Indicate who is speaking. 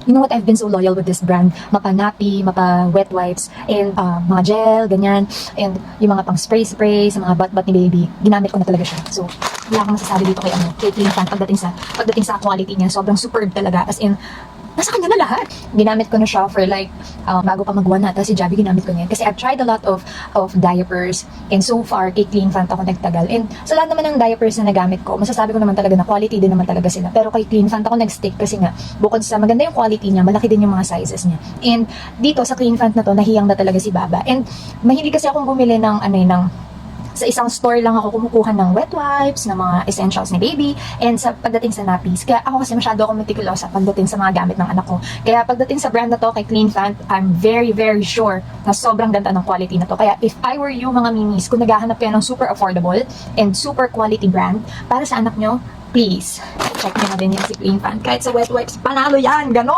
Speaker 1: You know what, I've been so loyal with this brand. Mapa nappy, mapa wet wipes, and mga gel, ganyan. And yung mga pang spray-spray sa mga butt-butt ni baby, ginamit ko na talaga siya. So, wala akong masasabi dito kay Clean Fan pagdating sa quality niya. Sobrang superb talaga. As in, nasa kanya na lahat. Ginamit ko na siya for like, bago pa mag-1 na. Tapos si Javi, ginamit ko niya. Kasi I've tried a lot of diapers. And so far, kay Clean Fan ako nagtagal. And sa lahat naman ng diapers na nagamit ko, masasabi ko naman talaga na quality din naman talaga sila. Pero kay Clean Fan ako nag-stick kasi nga, bukod sa maganda yung quality niya, malaki din yung mga sizes niya. And dito sa Clean Fan na to, nahiyang na talaga si Baba. And mahilig kasi akong bumili ng sa isang store lang ako kumukuha ng wet wipes, ng mga essentials ni baby, and sa pagdating sa nappies. Kaya ako kasi masyado akong meticulous sa pagdating sa mga gamit ng anak ko. Kaya pagdating sa brand na to, kay Clean Fan, I'm very, very sure na sobrang ganda ng quality na to. Kaya if I were you mga minis, kung naghahanap kayo ng super affordable and super quality brand para sa anak nyo, please, check nyo na din yan si Clean Fan. Kahit sa wet wipes, panalo yan! Ganon!